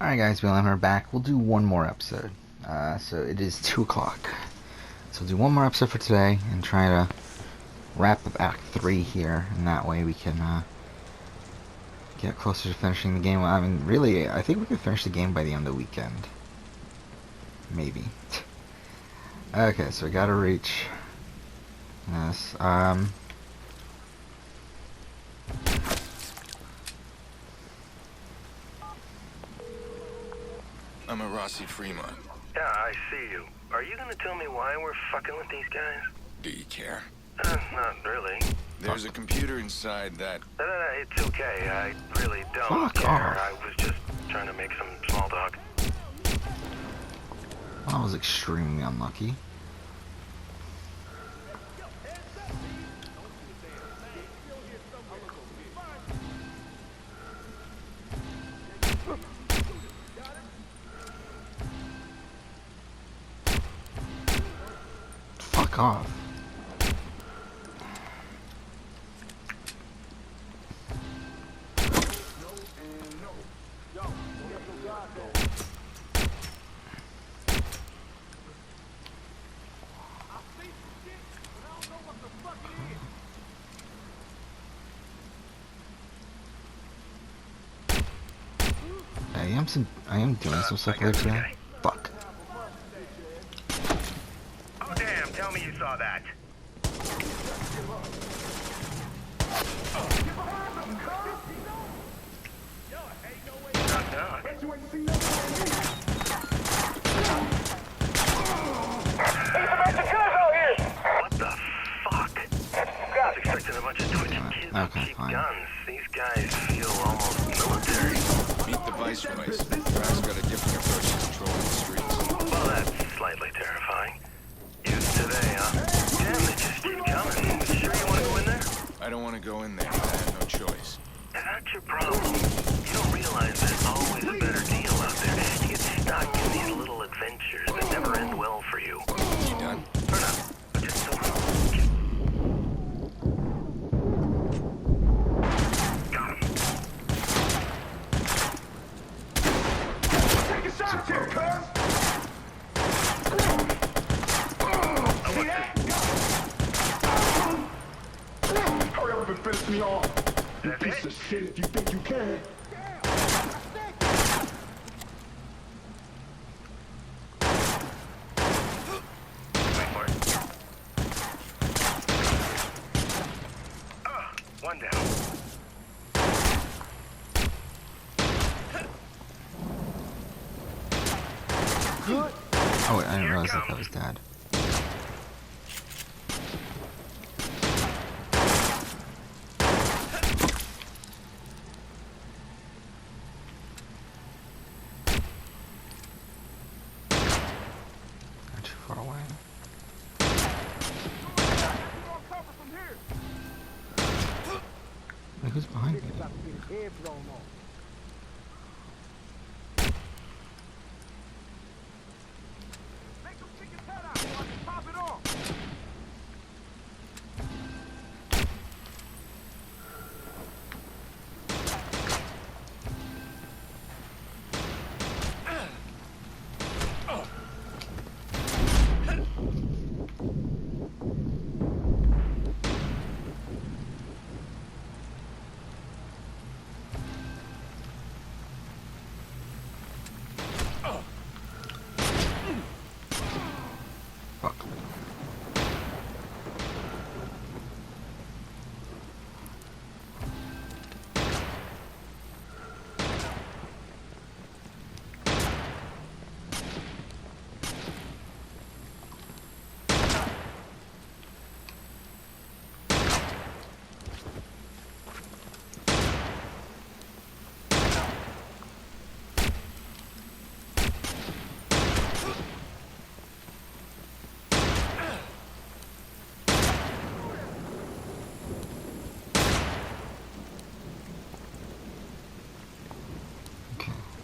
Alright guys, we're back. We'll do one more episode. So it is 2 o'clock. So we'll do one more episode for today and try to wrap up Act 3 here. And that way we can get closer to finishing the game. I mean, really, I think we could finish the game by the end of the weekend. Maybe. Okay, so we gotta reach this. I'm a Rossi Fremont. Yeah, I see you. Are you gonna tell me why we're fucking with these guys? Do you care? Not really. There's a computer inside that... No, it's okay. I really don't Fuck care. off. I was just trying to make some small talk. I was extremely unlucky. Fuck off. I am doing some stuff later today. Fuck. Oh, damn. Tell me you saw that. Knock, What the fuck? I was expecting a bunch of twitching kids with cheap guns. These guys feel almost military. Meet the Viceroys. Drive's got a different approach to controlling the streets. Well, that's slightly terrifying. Used today, huh? Damn, they just keep coming. You sure you want to go in there? I don't want to go in there. I have no choice. That's your problem. You don't realize there's always a better deal out there. You get stuck in these little adventures that never end well for you. You done? For now. But just so long. Got him. Take a shot here, cuz! Hurry up and finish me off. You piece of shit if you think you can. Wait for it. One down. Oh wait, I didn't realize that was Dad. Not too far away. Wait, who's behind me? Fuck.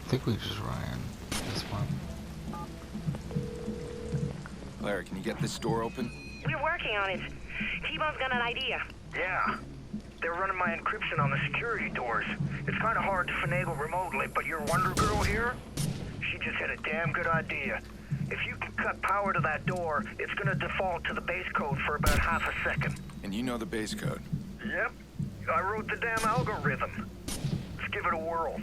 I think we just ran this one. Clara, can you get this door open? We're working on it. T-Bone's got an idea. Yeah. They're running my encryption on the security doors. It's kind of hard to finagle remotely, but your Wonder Girl here? She just had a damn good idea. If you can cut power to that door, it's gonna default to the base code for about half a second. And you know the base code. Yep. I wrote the damn algorithm. Let's give it a whirl.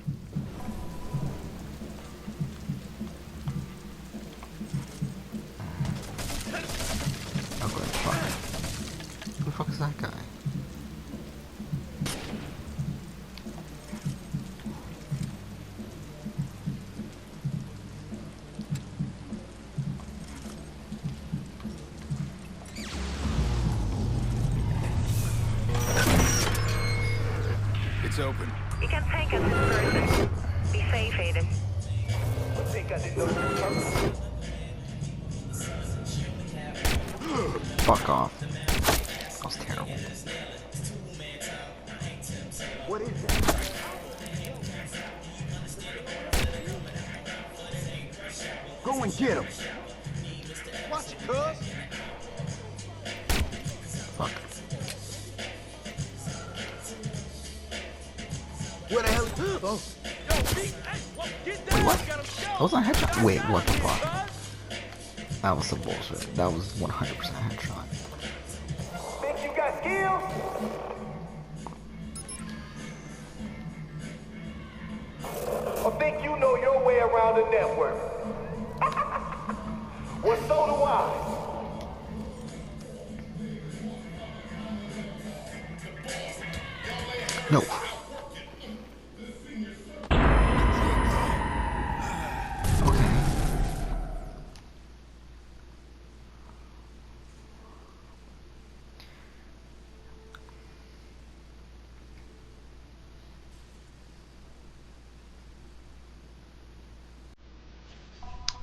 Oh, good. Fuck. Who the fuck is that guy? It's open. You can take us in person. Be safe, Aiden. Fuck off. That was terrible. What is that? Go and get him. Watch it, cuz. Fuck. Where the hell? Oh. Wait, what? That was not a headshot? Wait, what the fuck? That was some bullshit. That was 100% headshot. Think you got skills? I think you know your way around the network. Well, so do I. No. Okay.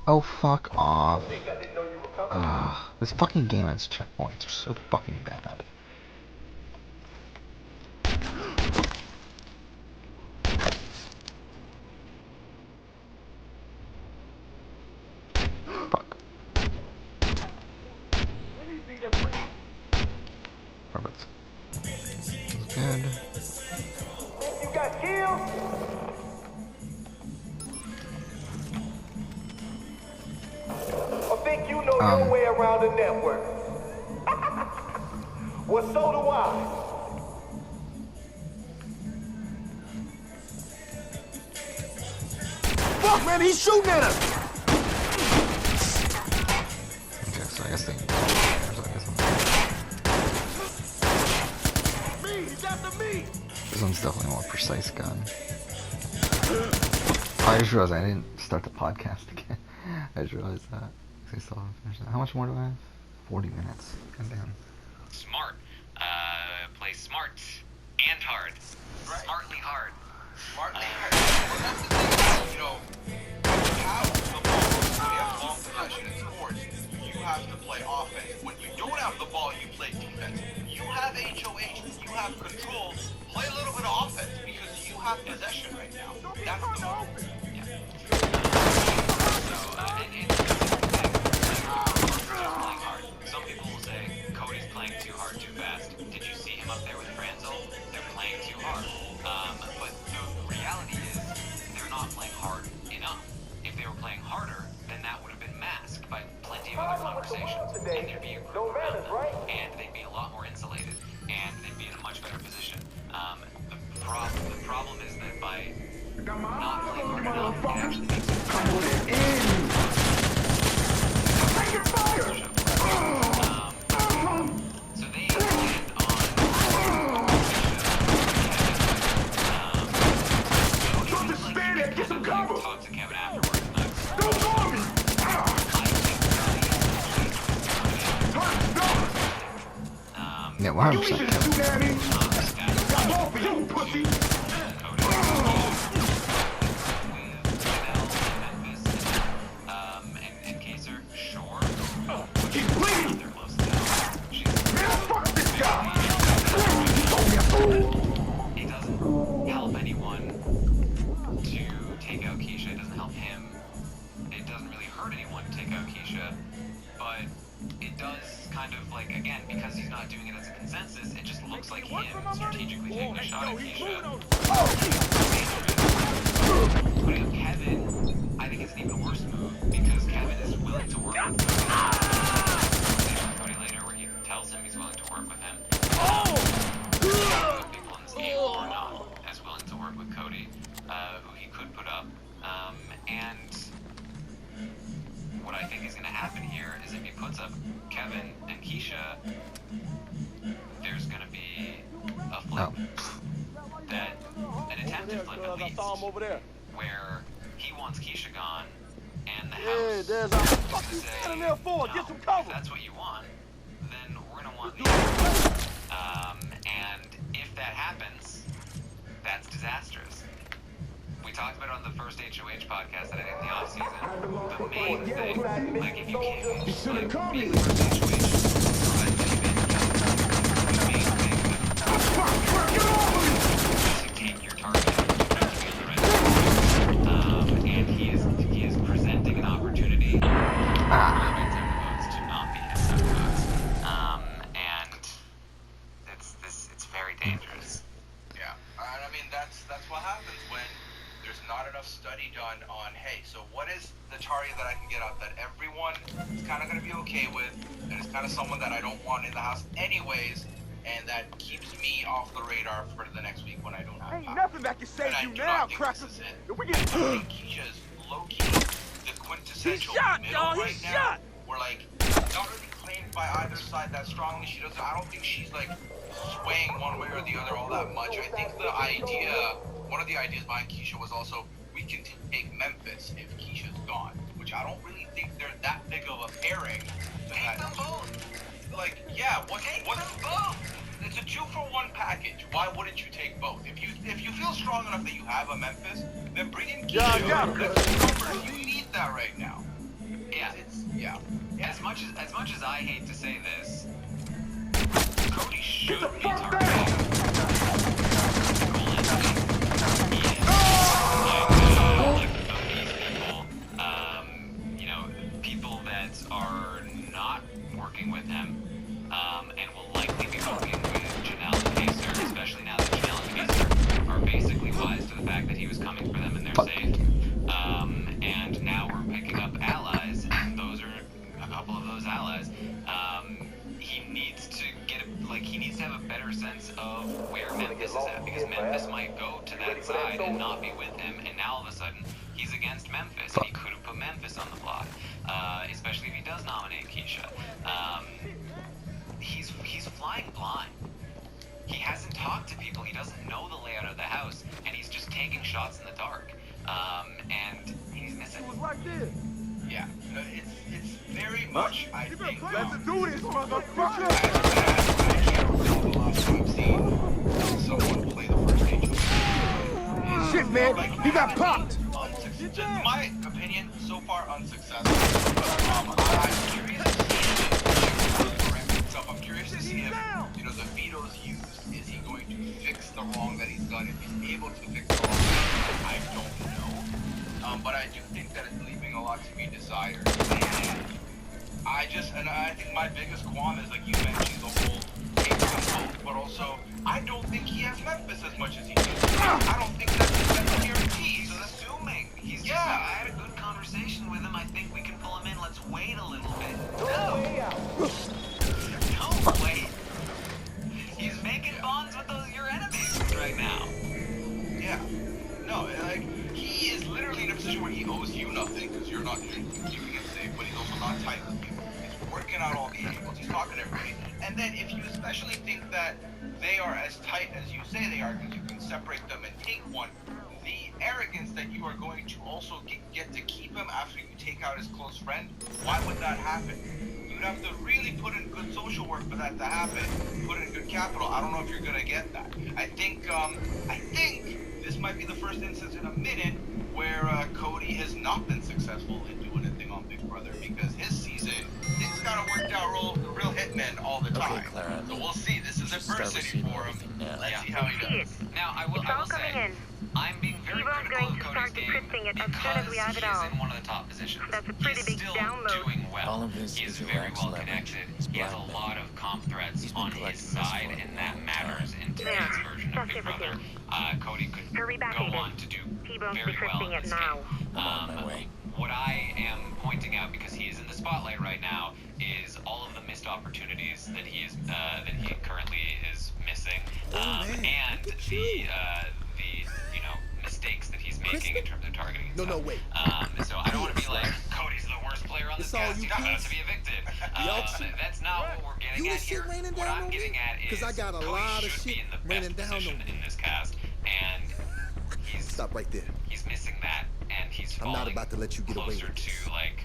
Oh, fuck off. Ugh, this fucking game has checkpoints are so fucking bad. Fuck. Perfect. That's good. You got skills? I think you know your way around the network. Well, so do I. Fuck, man, he's shooting at us. Okay, so I guess they... Me, he's after me. This one's definitely a more precise gun. Oh, I just realized I didn't start the podcast again. I just realized that. I still haven't finished that. How much more do I have? 40 minutes. God damn. Smart. Play smart and hard. Right. Smartly hard. Smartly hard. Well, that's the thing, you know, how the ball, when you have long possession in sports, you have to play offense. When you don't have the ball, you play defense. You have HOH, you have control. Play a little bit of offense because you have possession right now. That's the move. Yeah. So, and playing hard. Some people will say Cody's playing too hard too fast. Did you see him up there with Franzel? They're playing too hard. But the reality is they're not playing hard enough. If they were playing harder, then that would have been masked by plenty of other conversations, and there'd be a group around them, and they'd be a lot more insulated, and they'd be in a much better position. The problem is that by not playing hard enough, it actually makes it so they land on Just stand there, get some cover. talk to Kevin afterwards. Don't bother me. Yeah, You 100% should Kevin. shoot at me. Got both of you, pussy. And Kaiser, sure. Keep bleeding. They're close to that. Man, fuck this guy. He told me a fool. It doesn't help anyone to take out Keisha. It doesn't help him. It doesn't really hurt anyone to take out Keisha. But it does kind of like, again, because he's not doing it as a consensus, it just looks like him strategically taking a shot at Keisha. Putting up Kevin, I think it's an even worse move because Kevin is willing to work with Cody later, where he tells him he's willing to work with him. People in this game are not as willing to work with Cody, who he could put up. And what I think is going to happen here is if he puts up Kevin and Keisha, there's going to be a flip. That an attempted flip at least, where he wants Keisha gone, and the house is going to say, no, if that's what you want, then we're going to want the and if that happens, that's disastrous. We talked about it on the first HOH podcast that I did in the off-season. The main thing, like if you can't just like be in the first HOH, the main thing to take your target and he is presenting an opportunity for votes to not be his votes. And it's very dangerous. Yeah, I mean that's what happens when there's not enough study done on, hey, so what is the target that I can get out that everyone is kind of going to be okay with, and it's kind of someone that I don't want in the house anyways, and that keeps me off the radar for the next week when I don't have power. Nothing that can save you now, Cracker. We get I think Keisha's low-key the quintessential middle right now. We're like, not really claimed by either side that strongly. She doesn't, I don't think she's like swaying one way or the other all that much. I think the idea, one of the ideas behind Keisha was also, we can take Memphis if Keisha's gone, which I don't really think they're that big of a pairing. Take them both. Like, yeah, what's both? It's a 2-for-1 package. Why wouldn't you take both? If you feel strong enough that you have a Memphis, then bring in Keisha. You need that right now. Yeah. As much as I hate to say this, Cody should be targeting people that are not working with him, and will likely be working with Janelle and Pacer, especially now that Janelle and Pacer are basically wise to the fact that he was coming for them and they're safe. And now we're picking up allies, and those are a couple of those allies. He needs to he needs to have a better sense of where Memphis is at, because Memphis might go to that side and not be with him, and now all of a sudden he's against Memphis, and he could have put Memphis on the block, especially if he does nominate Keisha. He's flying blind. He hasn't talked to people, he doesn't know the layout of the house, and he's just taking shots in the dark. And he's missing. Yeah, it's very much, I think, Let's do this, motherfucker! I've seen someone play the first HOH. Shit, man, he got popped! In my opinion, so far unsuccessful. I'm curious to see I'm curious to see if, the vetoes used, is he going to fix the wrong that he's done? If he's able to fix the wrong, I don't know. But I do think that it's leaving a lot to be desired. And I think my biggest qualm is, like you mentioned, the whole take them both, but also, I don't think he has Memphis as much as he does. I don't think that's a guarantee. So assuming he's just I had a good conversation with him, I think we can pull him in. Let's wait a little bit. No, wait. He's making bonds with your enemies right now. Yeah. No, like, he is literally in a position where he owes you nothing, because you're not keeping him safe, but he's also not tight with you. He's working out all the angles, he's talking to everybody. And then if you especially think that they are as tight as you say they are, because you can separate them and take one, the arrogance that you are going to also get to keep him after you take out his close friend, why would that happen? You'd have to really put in good social work for that to happen, put in good capital. I don't know if you're going to get that. I think this might be the first instance in a minute where Cody has not been successful in doing anything on Big Brother, because his season, things kind of worked out real hitman all the time. Okay, Clara, so we'll see. This is adversity for him. Let's see how he does. Now, I will say, I'm being very critical of Cody start decrypting it as soon as we have it all. He is in one of the top positions. That's a pretty big He's still download. doing well. All of this he is is very Iraq's well leverage. connected. His He has a blackmail. lot of comp threats He's been on his collecting this side, for a and that long matters time. in today's version of That's Big Brother. everything. Cody could Hurry back, go Aiden. on to do T-Bone's very well decrypting in it this now. game. I'm on my way. What I am pointing out, because he is in the spotlight right now, is all of the missed opportunities that he currently is missing, and the mistakes that he's making in terms of targeting. No, wait. So I don't want to be like, Cody's the worst player on this It's all cast. you You're not about kids. to be evicted. auction. That's not what we're getting You at this shit here. raining What down I'm on getting me? at is 'Cause I got a Cody lot of should be shit in the raining best down position on me. in this cast, and he's Stop right there. he's missing that, and he's I'm not falling about to let you get away closer with this. to like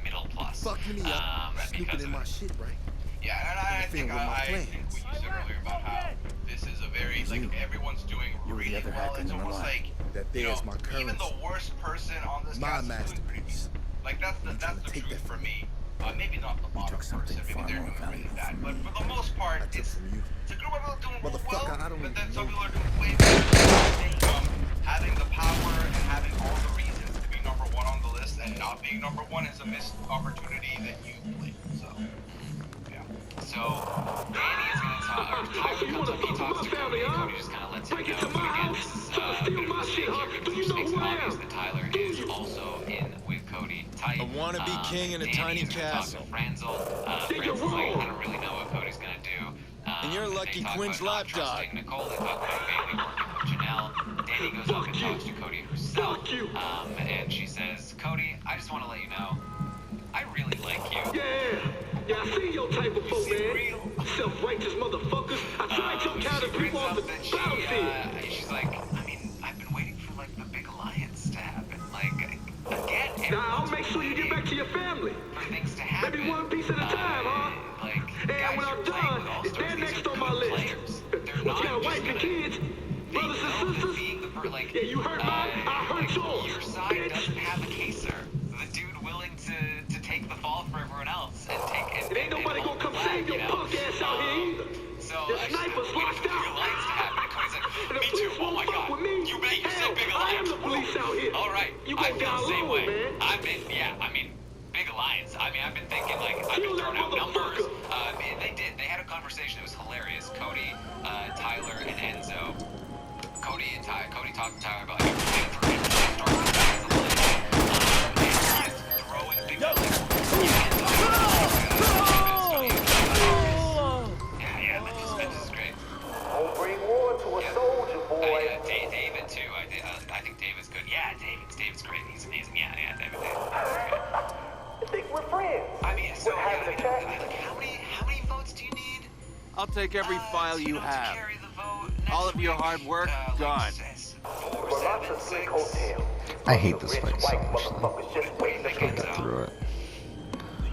middle plus. Fucking me up. Snooping because in of my it. shit, right? Yeah, and I think Interfering with my I think plans. what you said earlier about how this is a very like everyone's doing You were the really other well. hacker It's in the almost lie. like That you there's know, my even currency. the worst person on this My cast is doing pretty masterpiece. good. Like that's the trying to truth take that for from me. Maybe not the bottom took something person, maybe far they're more doing really valuable bad, from but me. for the most part, I took it's from you. a group of people doing Motherfucker, well, I don't but then even some know people are doing way better. I think having the power and having all the reasons to be number one on the list and not being number one is a missed opportunity that you played. So, yeah. So Danny is going to talk, or Tyler comes up, he talks to Cody, and Cody just kind of lets him know. But again, this is a bit of a mistake here because it just makes it obvious that Tyler is also in with Cody tight. I wanna be king in a Danny tiny is gonna castle. Talk to Franzel. Franzel's like, I don't really know what Cody's going to do. And you're they lucky talk Quinn's about not lapdog. trusting Nicole, they talk about Bailey working with Janelle. Danny goes up and talks to Cody herself. And she says, Cody, I just want to let you know, I really like you. Yeah, I see your type of folk, man. Self-righteous motherfuckers. I tried your kind of She brings people off up the that battlefield. she's like, I mean, I've been waiting for like the big alliance to happen. Like, again, Now, I'll make sure you get back to your family. for things to happen. Maybe one piece at a time, huh? Like, And guys, when you're I'm playing done, with all they're stars. These next are on my good list. players. They're What, you not got a just wife and gonna- kids? They Brothers know and that sisters? being the like, Yeah, you hurt mine, I hurt like, yours, your side bitch. doesn't have a caser. The dude willing to take the fall for everyone else and take and It ain't nobody hold gonna come the flag, save your you know? punk ass out here either. So The I just sniper's waited locked for the out. alliance to happen. And Cody's like, And the me too. police Oh won't my fuck god. with me. You bet you said Hell, big I am alliance. the police out here. All right. You I go feel down the same low, way. man. I've been, I mean, big alliance. I mean, I've been thinking like I've been Kill that throwing out numbers. motherfucker. They had a conversation that was hilarious. Cody, Tyler, and Enzo. Cody talked to Tyler about like waiting for him to start with the guys alliance. And he's throwing big alliance. Yeah, Memphis is great. Don't bring war to a soldier, boy. David too. I think David's good. Yeah, David's great. He's amazing. Yeah, David. I think we're friends. I mean, so What happened to Cat? like how many votes do you need? I'll take every file you to have. carry the vote next All of your week? hard work, Like gone. 4, We're lots 7, of slick 6. hotels. I hate Bunch this of rich fight so white much, though. motherfuckers just waiting to Can't pick get up. through it.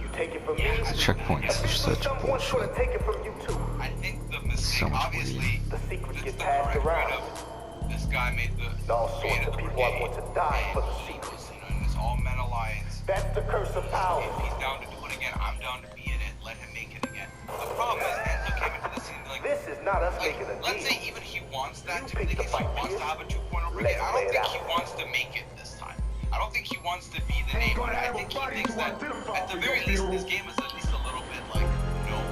You take it from me. Yeah, The checkpoints are such Someone's gonna bullshit. take it from you too. I think the mistake, So much obviously, The secrets it's get the passed correct around. write-up. This guy made the All sorts created of the people are brigade, going to die for the and secrets. you know, and this all-men alliance. That's the curse of power. If he's down to do it again, I'm down to be in it. Let him make it again. The problem is Enzo came into the scene like, This is not us making a let's say deal. even he wants that You to be the pick the case. He fight, wants kid. to have a 2.0 brigade. Let's I play don't it think out. he wants to make it this time. I don't think he wants to be the neighborhood. I think he thinks that at the very least this game is at least a little bit like known.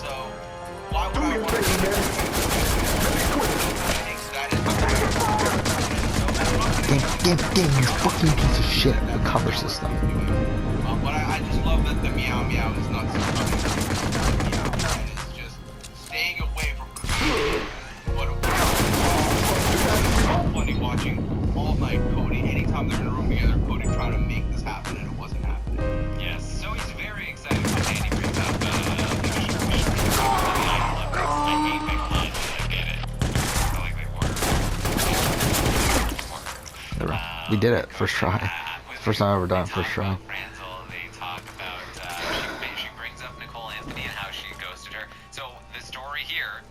So why would I want to be there? I think that is Damn, you fucking piece of shit. The cover system. But I just love that the meow meow is not something meow. It's just staying away from what funny watching all night Cody. Anytime they're in a room together, Cody trying to make this happen and it wasn't happening. Yes, so he's very excited when Danny brings up I hate big lines. I get it. I like they work. We did it. First try. First time I've ever done it. First try. Franzel, they talk about she brings up Nicole Anthony and how she ghosted her. So the story here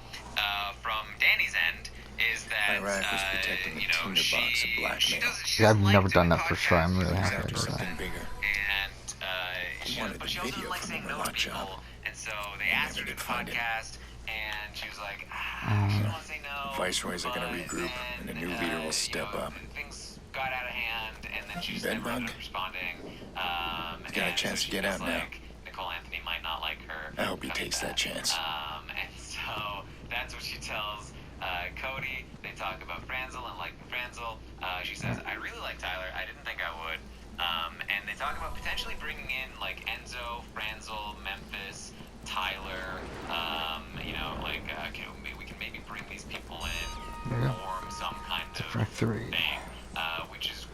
from Danny's end is that Iraq was protecting the you know, tinderbox of blackmail. she I've doesn't never like done doing that first try. I'm really podcasts. happy I After did that. something bigger. And wanted she the also video doesn't like from saying the no to remote people, job. and so they asked her to do could the find it. podcast, and she was like, she don't want to say no. Viceroys are gonna but regroup, and the new then, leader will you step know, up. Things got out of hand, and then she just never ended up responding. Got a chance to get out now. Like, Nicole Anthony might not like her. I hope he takes that chance. And so that's what she tells Cody. They talk about Franzel and liking Franzel. She says, I really like Tyler. I didn't think I would. And they talk about potentially bringing in like Enzo, Franzel, Memphis, Tyler. You know, like okay, we can maybe bring these people in, form some kind of Three. thing, which is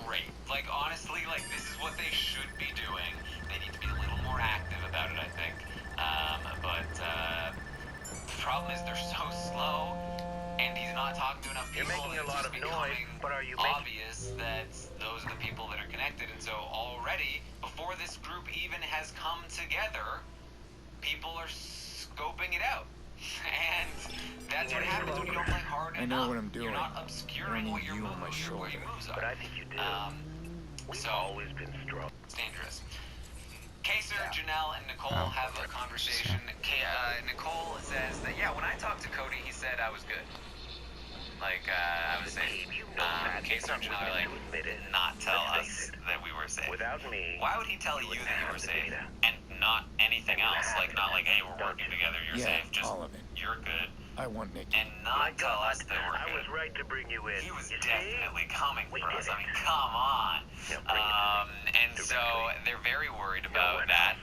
great. Like honestly, like this is what they should be doing. They need to be a little more active about it, I think. But the problem is they're so slow, and he's not talking to enough people. You're making a lot of noise, but are you obvious that those are the people that are connected? And so already, before this group even has come together, people are scoping it out. And that's what happens when you don't play hard enough. I know what I'm doing. You're not obscuring what your moves are. But I think you do. We've always been strong. It's dangerous. Kaser, Janelle, and Nicole have a conversation. Nicole says that, yeah, when I talked to Cody, he said I was good. Like, I was safe. Kaser and Janelle are like, not tell us that we were safe. Without me, why would he tell you that you were safe? And not anything else? Like, not like, hey, we're working together, you're safe. Just, all of it. you're good. I want Nick. And not tell us that we're I was good. right to bring you in. He was definitely coming for us. I mean, come on. And so they're very worried about that.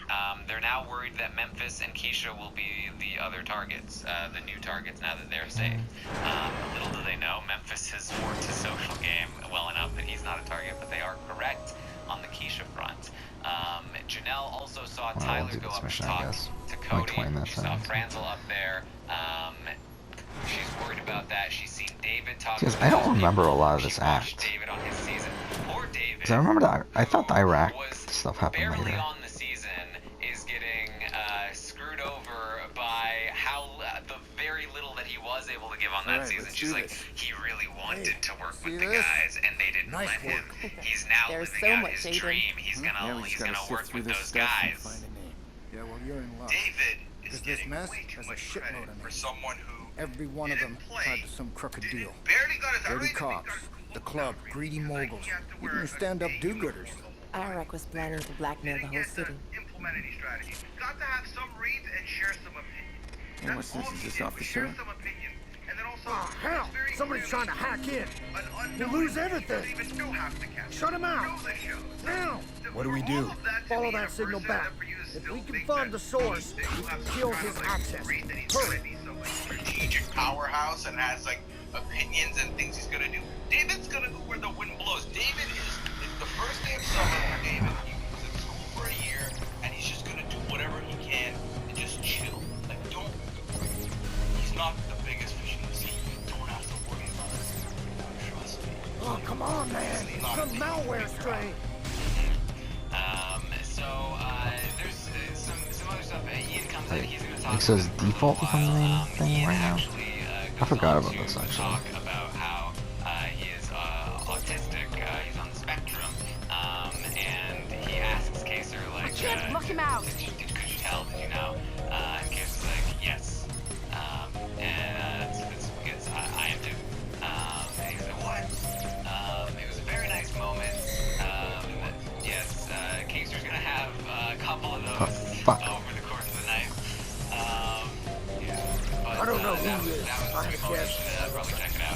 They're now worried that Memphis and Keisha will be the other targets, the new targets now that they're safe. Little do they know, Memphis has worked his social game well enough that he's not a target, but they are correct on the Keisha front. Janelle also saw Tyler go up and talk to Cody. She saw Franzel up there. She's worried about that. She's seen David talk. Because I don't remember a lot of this act. David on his season. Poor David. Because I remember that. I thought the Iraq stuff happened barely later. on the season is getting screwed over by how the very little that he was able to give on that season. She's like, he really wanted to work with the guys, and they didn't let him. He's now living out his dream. He's gonna work with those guys. Yeah, well, you're in luck. David is Because this getting mess way too has a much shitload credit of for names. someone who Every one of them tied to some crooked deal. barely got his Dirty cops, the club, greedy moguls, even stand-up do-gooders. Iraq was planning to blackmail the whole city. Implement any strategy. Got to have some reads and share some opinions. And what sense is this off the Share show? some opinions. And then also, Oh, hell! Somebody's trying to hack in. You'll lose everything. Shut him out. Now! What do we do? Follow that signal back. If we can find the source, we can kill his access. Hurry. Strategic powerhouse and has like opinions and things he's gonna do. David's gonna go where the wind blows. David is the first day of summer for David. He was in school for a year and he's just gonna do whatever he can and just chill. Like he's not the biggest fish in the sea. You don't have to worry about it. Trust me. Oh, come on, man. Some malware strain. There's some other stuff. Ian comes in, he's gonna talk It says about default for a become the main while. thing Ian right now. actually, I goes forgot on about to this actually. talk about how he is autistic, he's on the spectrum, and he asks Kaser, like, Look him out! could you tell, did you know? And Kaser's like, yes. And it's because I am too. And he's like, what? It was a very nice moment. Yes, Kaser's gonna have a couple of those over the course of the night. But, I don't know that who was, he is. that was I pretty cool. guess. You should probably check it out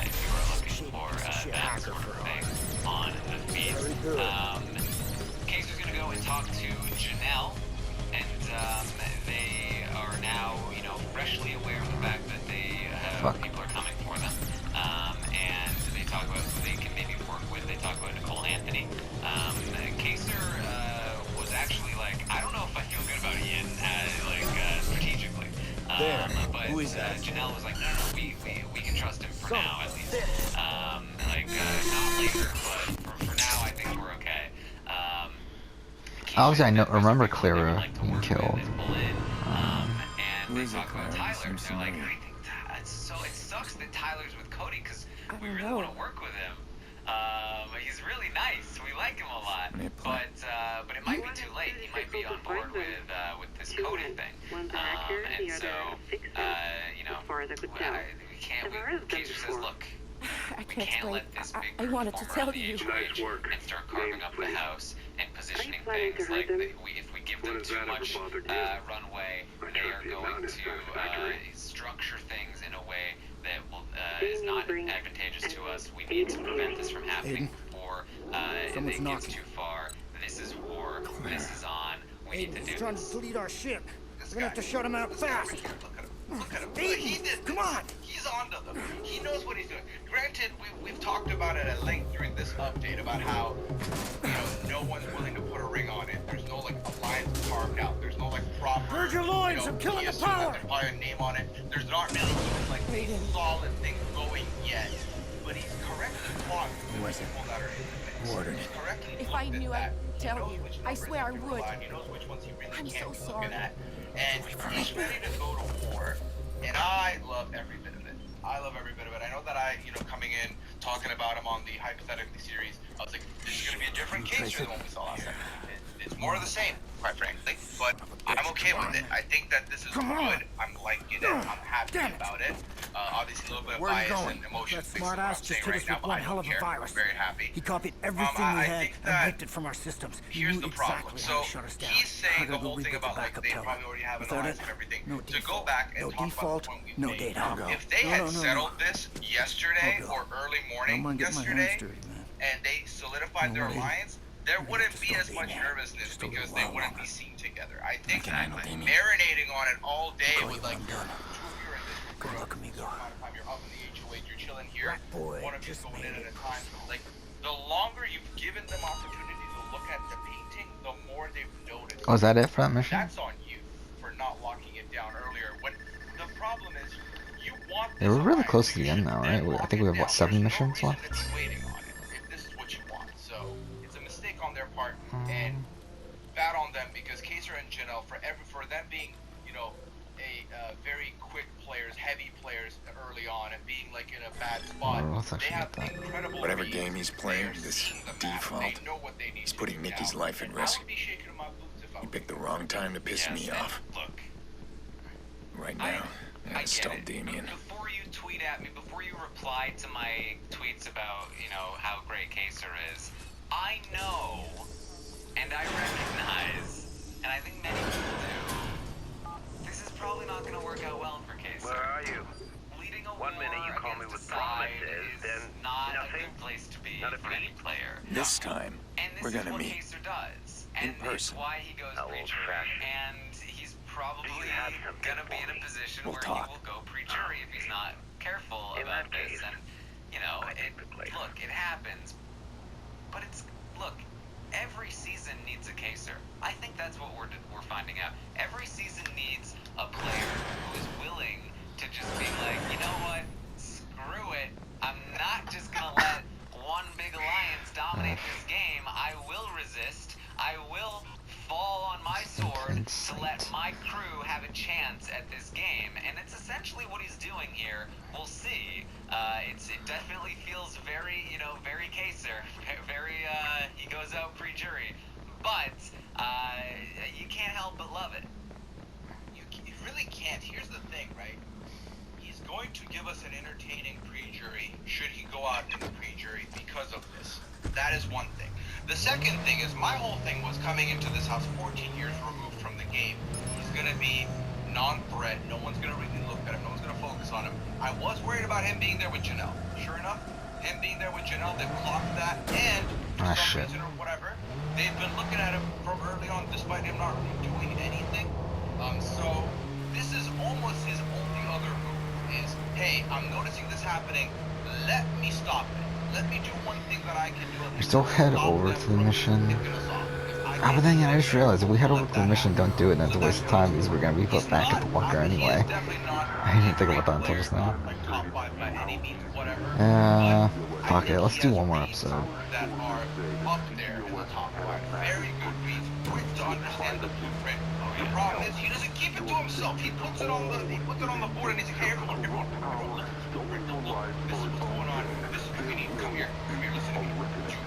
if you were looking for that sort of thing on the feed. Kaser's gonna go and talk to Janelle, and they are now, freshly aware of the fact that they people are coming for them. And they talk about who they can maybe work with. They talk about Nicole Anthony. Kaser was actually like, I don't know if I feel good about Ian, strategically. But Who is that? Janelle was like, no, we can trust him for now, at least. Not later, but for now, I think we're okay. Obviously, I remember Clara being killed. And they talk about Tyler. They're like, it sucks that Tyler's with Cody because we really want to work with him. He's really nice. We like him a lot. But it might be too late. He might be on board with this Cody thing. And so, we can't. Kaser says, look, I We can't can't explain. let this big I group wanted to form tell around the you. HOH and start carving up the house and positioning things like if we give them too much runway, they are going to structure things in a way that will, is not advantageous to us. We need to prevent this from happening before it gets too far. This is war. This is on. We need to Aiden, do he's trying this. to delete our ship. We're gonna have to shut him out fast. Look at him. Aiden, He did come this. on. He's onto them. He knows what he's doing. Granted, we've talked about it at length during this update about how, no one's willing to put a ring on it. There's no, alliance carved out. There's no, proper... Gird your loins, I'm killing the power. There's probably a name on it. There's not really even, a solid thing going yet. But he's correctly plotting the people that are in the mix. He's correctly If I looked at knew, that. I'd He tell knows you. which I numbers swear I he can would. rely on. He knows which ones he really I'm can't so be sorry. looking at. And he's ready to go to war. And I love every bit of it. I love every bit of it. I know that coming in, talking about him on the Hypothetically series, I was like, this is going to be a different case than what we saw last time. It's more of the same, quite frankly, but I'm okay with it. I think that this is good. I'm liking it. I'm happy about it. Obviously, a little bit of bias and emotion. That smart ass just hit us with one hell of a virus. I'm very happy. He copied everything we had and ripped it from our systems. He Here's knew the problem. exactly how So to shut us down. he's saying the Gotta go whole thing rebuild the about backup they tower. probably already have an Without alliance it, and everything. no To go default. back and No talk default, about the point we've no made. data. If they had settled this yesterday or early morning I'm gonna get my yesterday, hands dirty, man. and they solidified their alliance, there wouldn't be as much nervousness because they wouldn't be seen together. I think marinating on it all day with Good luck, amigo. You're up in the HOH, you're chilling here. One of you's going in at a time. The longer you've given them opportunity to look at the painting, the more they've noticed. Oh, is that it for that mission? That's on you for not locking it down earlier. When the problem is, you want. Yeah, we're really close to the end now, right? I think we have, what, 7 missions left? Waiting on it, if this is what you want. So it's a mistake on their part, and bad on them because Kaser and Janelle, for them being, a very quick players, heavy players early on, and being in a bad spot, they have incredible. Whatever game he's playing, this default, he's putting Nikki's life at risk. He picked the wrong time to piss me off. Look, Right now, I gotta stop Damien. Before you tweet at me, before you reply to my tweets about, how great Kaser is, I know, and I recognize, and I think many people do, this is probably not going to work out well for Kaser. Where are you? Leading a One war minute you call me against with a side promises, is then not nothing? a good place to be Not a for any player. This time, And this we're is gonna what meet. Kaser does. In And it's person. why he goes How pre-jury. old-fashioned. And he's probably Do you have something gonna be for in a me? position We'll where talk. he will go pre-jury if he's not careful In about that this. case, And I think we play. look, it happens. But every season needs a Kaser. I think that's what we're finding out. Every season needs a player who is willing to just be like, you know what? Screw it. I'm not just gonna let one big alliance dominate this game. I will resist. I will fall on my sword to let my crew have a chance at this game. And it's essentially what he's doing here. We'll see. It definitely feels very, very Kaser. Very, he goes out pre-jury. But, you can't help but love it. You really can't. Here's the thing, right? He's going to give us an entertaining pre-jury should he go out in the pre-jury because of this. That is one thing. The second thing is my whole thing was coming into this house 14 years removed from the game. He's going to be non-threat. No one's going to really look at him. No one's going to focus on him. I was worried about him being there with Janelle. Sure enough, him being there with Janelle, they've clocked that, and for some reason or whatever, they've been looking at him from early on despite him not really doing anything. So this is almost his only other move is, hey, I'm noticing this happening. Let me stop it. Let me do one thing that I can do. We still head over to the mission. But then I just realized if we head over to the mission, don't do it, and it's a waste of time because we're gonna be put back at the bunker anyway. I didn't think about that until just now. Fuck it, let's do one more episode. That are up there in the top line. Very good reads, quick to understand the blueprint. The problem is he doesn't keep it to himself. He puts it on the board and he's like, hey, everyone, look at this blueprint. Look, this is what's going on. This is what we need. Come here, listen to me.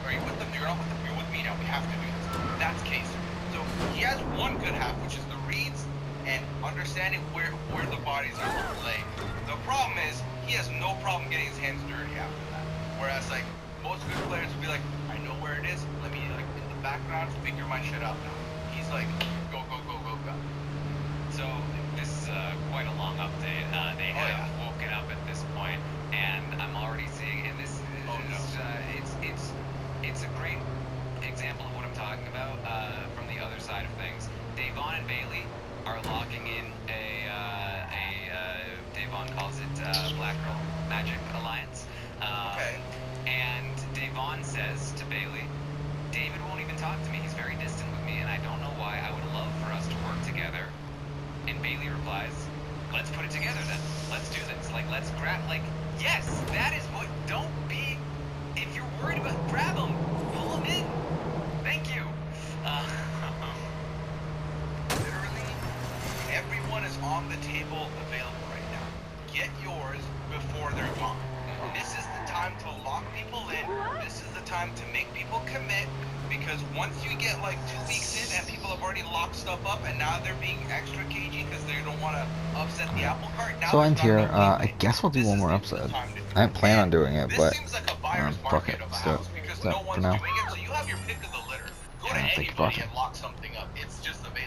Are you with them? You're not with them. You're with me now. We have to do this. That's Kaser. So he has one good half, which is the reads and understanding where the bodies are laying. The problem is he has no problem getting his hands dirty after that. Whereas like most good players would be like, I know where it is. Let me like in the background figure my shit out now. He's like, go go go go go. So this is quite a long update. They have woken up at this point, and I'm already seeing, and this is it's a great example of what I'm talking about from the other side of things. Davon and Bailey are locking in Davon calls it Black Girl Magic Alliance. And Davon says to Bailey, David won't even talk to me. He's very distant with me, and I don't know why. I would love for us to work together. And Bailey replies, let's put it together then. Let's do this. Like, let's grab, like, yes, that is what, don't be, if you're worried about, grab them, pull them in. Thank you. Literally, everyone is on the table available right now. Get yours before they're gone. This is the time to lock people in. This is the time to make people commit. Because once you get like 2 weeks in and people have already locked stuff up and now they're being extra cagey because they don't want to upset the apple cart. Now So end here. I guess we'll do one more episode. I didn't plan on doing it, but fuck it. Let's do it. Because So no for one's now. doing it, so you have your pick of the litter. Go to I don't think anybody fuck it. and lock something up. It's just available.